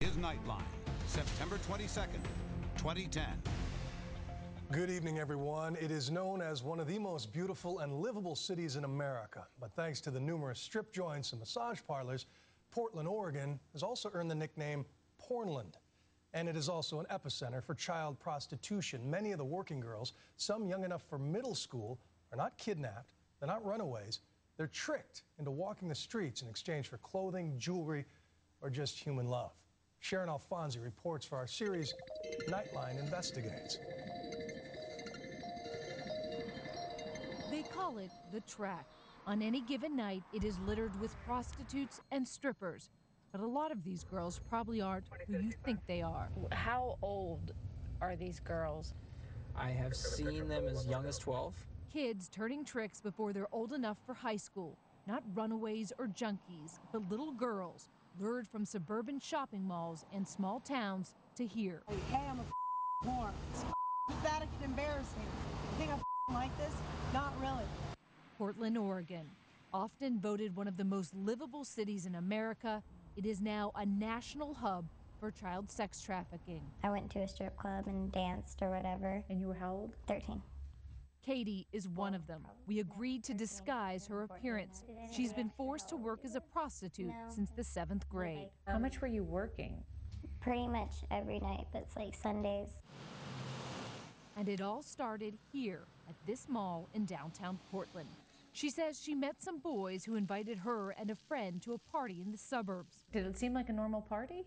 His Nightline, September 22nd, 2010. Good evening, everyone. It is known as one of the most beautiful and livable cities in America. But thanks to the numerous strip joints and massage parlors, Portland, Oregon has also earned the nickname Pornland. And it is also an epicenter for child prostitution. Many of the working girls, some young enough for middle school, are not kidnapped, they're not runaways, they're tricked into walking the streets in exchange for clothing, jewelry, or just human love. Sharon Alfonsi reports for our series, Nightline Investigates. They call it the track. On any given night, it is littered with prostitutes and strippers. But a lot of these girls probably aren't who you think they are. How old are these girls? I have seen them as young as 12. Kids turning tricks before they're old enough for high school. Not runaways or junkies, but little girls lured from suburban shopping malls and small towns to here. Hey, I'm a whore. It's pathetic and embarrassing. You think I like this? Not really. Portland, Oregon. Often voted one of the most livable cities in America, it is now a national hub for child sex trafficking. I went to a strip club and danced or whatever. And you were how old? 13. Katie is one of them. We agreed to disguise her appearance. She's been forced to work as a prostitute since the 7th grade. How much were you working? Pretty much every night, but it's like Sundays. And it all started here at this mall in downtown Portland. She says she met some boys who invited her and a friend to a party in the suburbs. Did it seem like a normal party?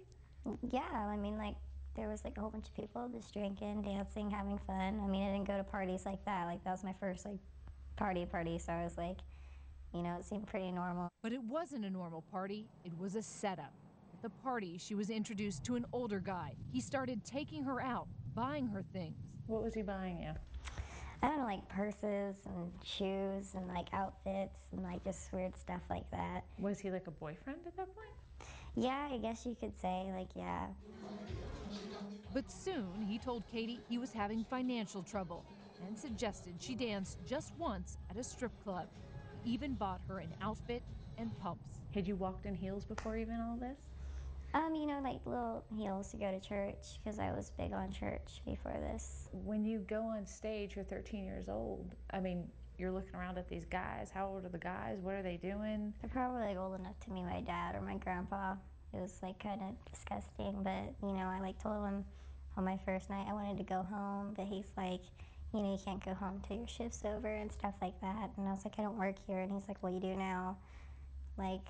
Yeah, I mean, like, there was like a whole bunch of people just drinking, dancing, having fun. I mean, I didn't go to parties like that. Like, that was my first, like, party, so I was like, you know, it seemed pretty normal. But it wasn't a normal party. It was a setup. At the party, she was introduced to an older guy. He started taking her out, buying her things. What was he buying you? I don't know, like purses and shoes and like outfits and like just weird stuff like that. Was he like a boyfriend at that point? Yeah, I guess you could say, like, yeah. But soon, he told Katie he was having financial trouble and suggested she dance just once at a strip club. He even bought her an outfit and pumps. Had you walked in heels before even all this? You know, like little heels to go to church, because I was big on church before this. When you go on stage, you're 13 years old. I mean, you're looking around at these guys. How old are the guys? What are they doing? They're probably like old enough to meet my dad or my grandpa. It was like kind of disgusting, but you know, I like told him on my first night I wanted to go home, but he's like, you know, you can't go home till your shift's over and stuff like that. And I was like, I don't work here. And he's like, well, you do now. Like,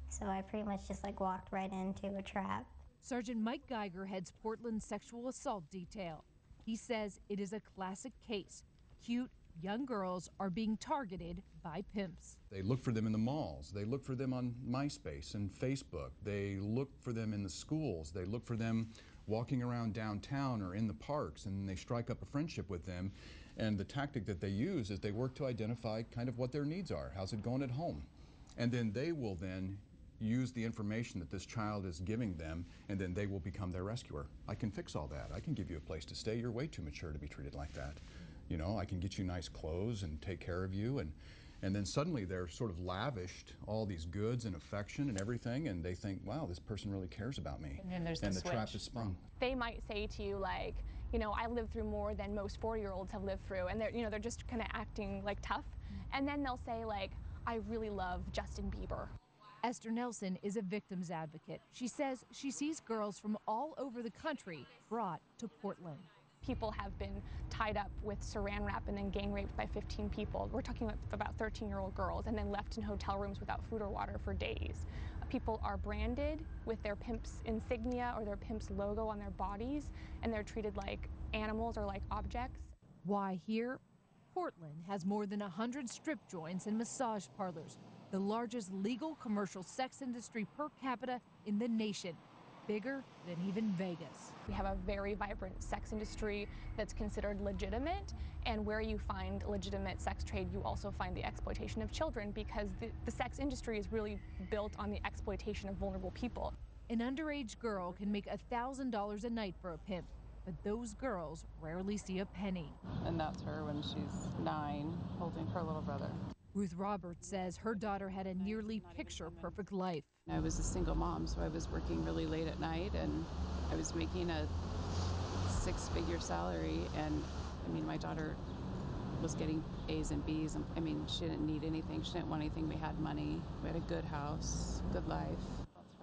so I pretty much just like walked right into a trap. Sergeant Mike Geiger heads Portland's sexual assault detail. He says it is a classic case. Cute young girls are being targeted by pimps. They look for them in the malls. They look for them on MySpace and Facebook. They look for them in the schools. They look for them walking around downtown or in the parks, and they strike up a friendship with them. And the tactic that they use is they work to identify kind of what their needs are. How's it going at home? And then they will then use the information that this child is giving them, and then they will become their rescuer. I can fix all that. I can give you a place to stay. You're way too mature to be treated like that. You know, I can get you nice clothes and take care of you, and then suddenly they're sort of lavished all these goods and affection and everything, and they think, wow, this person really cares about me. And then there's and the the trap switch. is sprung. They might say to you, like, you know, I lived through more than most 40-year-olds have lived through, and they're, you know, they're just kind of acting like tough. And then they'll say, like, I really love Justin Bieber. Esther Nelson is a victims advocate. She says she sees girls from all over the country brought to Portland. People have been tied up with saran wrap and then gang raped by 15 people. We're talking about 13-year-old girls, and then left in hotel rooms without food or water for days. People are branded with their pimp's insignia or their pimp's logo on their bodies, and they're treated like animals or like objects. Why here? Portland has more than 100 strip joints and massage parlors, the largest legal commercial sex industry per capita in the nation, bigger than even Vegas. We have a very vibrant sex industry that's considered legitimate, and where you find legitimate sex trade, you also find the exploitation of children, because the sex industry is really built on the exploitation of vulnerable people. An underage girl can make $1,000 a night for a pimp, but those girls rarely see a penny. And that's her when she's 9, holding her little brother. Ruth Roberts says her daughter had a nearly picture-perfect life. I was a single mom, so I was working really late at night, and I was making a six-figure salary, and I mean, my daughter was getting A's and B's. I mean, she didn't need anything. She didn't want anything. We had money. We had a good house, good life.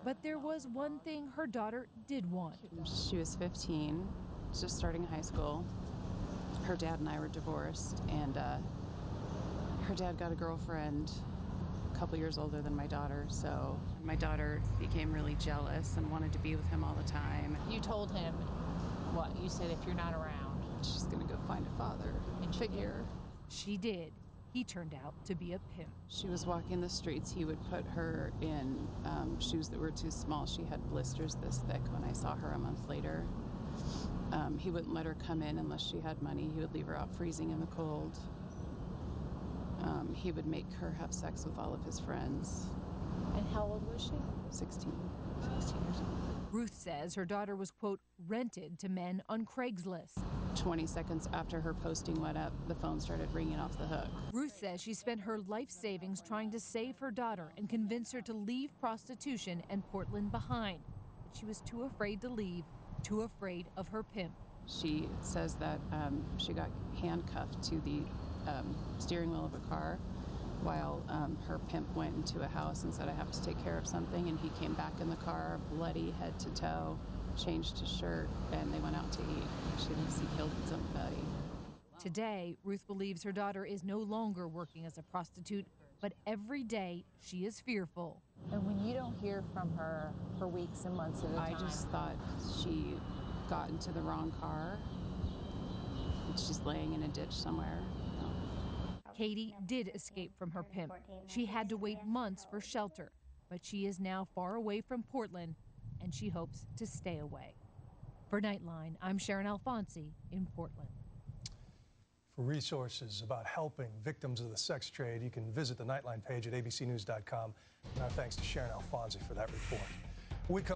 But there was one thing her daughter did want. She was 15, just starting high school. Her dad and I were divorced, and her dad got a girlfriend a couple years older than my daughter, so my daughter became really jealous and wanted to be with him all the time. You told him what? You said if you're not around, she's going to go find a father figure. She did. He turned out to be a pimp. She was walking the streets. He would put her in shoes that were too small. She had blisters this thick when I saw her a month later. He wouldn't let her come in unless she had money. He would leave her out freezing in the cold. He would make her have sex with all of his friends. And how old was she? 16. 16 years old. Ruth says her daughter was, quote, rented to men on Craigslist. 20 seconds after her posting went up, the phone started ringing off the hook. Ruth says she spent her life savings trying to save her daughter and convince her to leave prostitution and Portland behind. But she was too afraid to leave, too afraid of her pimp. She says that she got handcuffed to the steering wheel of a car while her pimp went into a house and said, I have to take care of something, and he came back in the car, bloody head to toe, changed his shirt, and they went out to eat. She thinks he killed somebody. Today, Ruth believes her daughter is no longer working as a prostitute, but every day she is fearful. And when you don't hear from her for weeks and months at a time, I just thought she got into the wrong car, and she's laying in a ditch somewhere. Katie did escape from her pimp. She had to wait months for shelter, but she is now far away from Portland, and she hopes to stay away. For Nightline, I'm Sharon Alfonsi in Portland. For resources about helping victims of the sex trade, you can visit the Nightline page at abcnews.com. And our thanks to Sharon Alfonsi for that report. We come